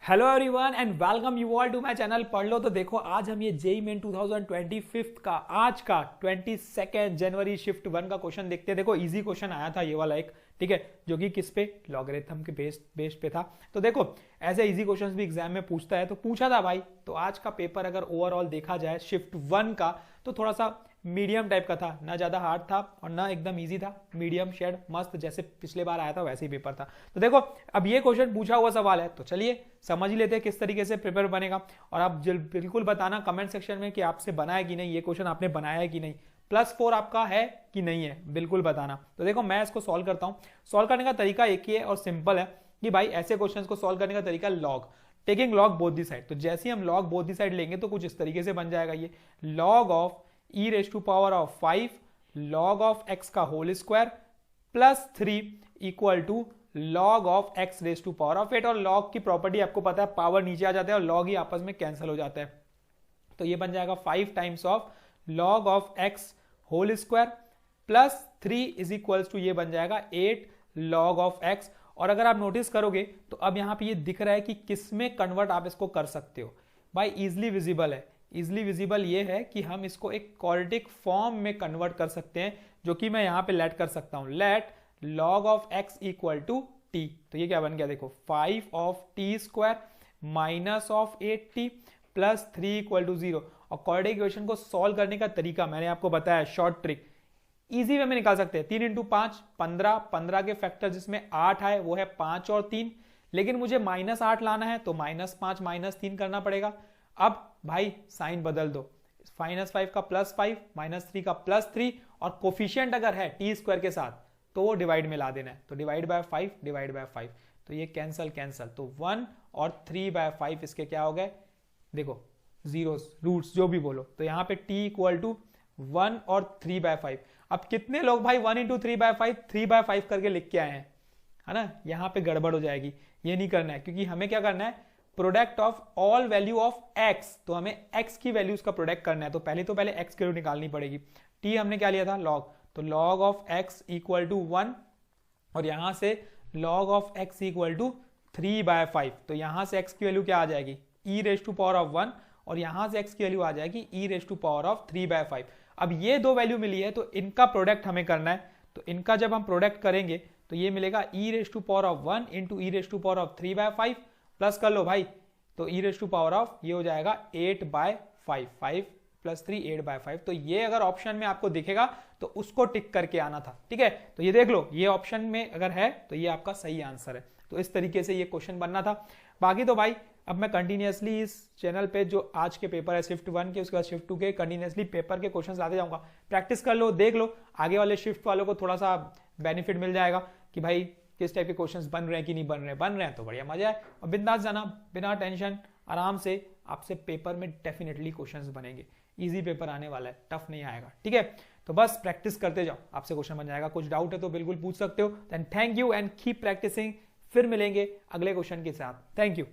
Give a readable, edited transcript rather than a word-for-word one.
Hello everyone and welcome you all to my channel पढ़ लो तो देखो। आज हम ये जेईई मेन 2025 का आज का 22 जनवरी शिफ्ट 1 का क्वेश्चन देखते हैं। देखो इजी क्वेश्चन आया था ये वाला एक, ठीक है, जो कि किस पे, लॉगरिथम के बेस पे था। तो देखो ऐसे इजी क्वेश्चंस भी एग्जाम में पूछता है, तो पूछा था भाई। तो आज का पेपर अगर ओवरऑल देखा जाए शिफ्ट 1 का, तो थोड़ा सा मीडियम टाइप का था, ना ज्यादा हार्ड था और ना एकदम इजी था, मीडियम शेड मस्त, जैसे पिछले बार आया था वैसे ही पेपर था। तो देखो अब ये क्वेश्चन पूछा हुआ सवाल है, तो चलिए समझ ही लेते हैं किस तरीके से पेपर बनेगा। और आप बिल्कुल बताना कमेंट सेक्शन में कि आपसे बना है कि नहीं, ये क्वेश्चन आपने बनाया है कि नहीं, +4 आपका है कि नहीं है, बिल्कुल बताना। तो देखो मैं इसको सॉल्व करता हूँ। सॉल्व करने का तरीका एक ही है और सिंपल है कि भाई ऐसे क्वेश्चन को सॉल्व करने का तरीका log, taking log both the side. तो जैसे ही हम लॉग बोथ दी साइड लेंगे तो कुछ इस तरीके से बन जाएगा ये log of e raise to power of 5 log of x का whole square +3 equal to log of x raise to power of 8। और log की प्रॉपर्टी आपको पता है, पावर नीचे आ जाता है और log ही आपस में कैंसिल हो जाता है। तो ये बन जाएगा 5 times of log of x whole square +3 is equals to ये बन जाएगा 8 log ऑफ x। और अगर आप नोटिस करोगे तो अब यहां पे ये दिख रहा है कि किस में कन्वर्ट आप इसको कर सकते हो। भाई इजिली विजिबल है। इजिली विजिबल ये है कि हम इसको एक क्वाड्रेटिक फॉर्म में कन्वर्ट कर सकते हैं, जो कि मैं यहां पे लेट कर सकता हूं। Let log of x equal to t। तो ये क्या बन गया देखो, 5 of t square minus of 8t plus 3 equal to 0। और क्वाड्रेटिक इक्वेशन को सॉल्व करने का तरीका मैंने आपको बताया, शॉर्ट ट्रिक इजी वे में निकाल सकते हैं। 3 इंटू 5 15, 15 के फैक्टर जिसमें 8 आए वो है 5 और 3, लेकिन मुझे -8 लाना है तो -5 -3 करना पड़ेगा। अब भाई साइन बदल दो, -5 का +5, -3 का +3, और कोफिशिएंट अगर है टी स्क्वायर के साथ तो वो डिवाइड में ला देना है। तो डिवाइड बाय 5 डिवाइड बाय 5, तो ये कैंसल कैंसल, तो 1 और 3/5 इसके क्या हो गए देखो, जीरोस रूट्स जो भी बोलो। तो यहाँ पे t इक्वल टू 1 और 3/5। अब कितने लोग भाई 1 इंटू 3/5 3/5 करके लिख के आए हैं, है ना। यहाँ पे गड़बड़ हो जाएगी, ये नहीं करना है, क्योंकि हमें क्या करना है, product of all value of x। तो हमें x की वैल्यूज का प्रोडक्ट करना है, तो पहले x की वैल्यू निकालनी पड़ेगी। t हमने क्या लिया था, log, तो log of x equal to 1, और यहां से log of x equal to 3/5। तो यहां से x की वैल्यू क्या आ जाएगी, e raise to power of 1, और यहां से x की वैल्यू आ जाएगी e raise to power of 3/5। अब ये दो वैल्यू मिली है तो इनका प्रोडक्ट हमें करना है। तो इनका जब हम प्रोडक्ट करेंगे तो ये मिलेगा e raise to power of 1 into e raise to power of 3/5, plus कर लो भाई, तो e raise to power of ये हो जाएगा 8/5, 5 + 3 8/5। तो ये अगर ऑप्शन में आपको दिखेगा तो उसको टिक करके आना था, ठीक है। तो ये देख लो, ये ऑप्शन में अगर है तो ये आपका सही आंसर है। तो इस तरीके से ये क्वेश्चन बनना था। बाकी तो भाई अब मैं कंटिन्यूअसली इस चैनल पे जो आज के पेपर है शिफ्ट 1 के, उसके बाद शिफ्ट 2 के कंटिन्यूअसली पेपर के क्वेश्चंस लाते जाऊंगा। प्रैक्टिस कर लो, देख लो, आगे वाले शिफ्ट वालों को थोड़ा सा बेनिफिट मिल जाएगा कि भाई किस टाइप के क्वेश्चंस बन रहे हैं कि नहीं बन रहे हैं तो बढ़िया मजा है। और बिंदास जाना, बिना टेंशन, आराम से आपसे पेपर में डेफिनेटली क्वेश्चंस बनेंगे। इजी पेपर आने वाला है, टफ नहीं आएगा, ठीक है। तो बस प्रैक्टिस करते जाओ, आपसे क्वेश्चन बन जाएगा। कुछ डाउट है तो बिल्कुल पूछ सकते हो। Then thank you and keep practising. फिर मिलेंगे अगले क्वेश्चन के साथ। Thank you.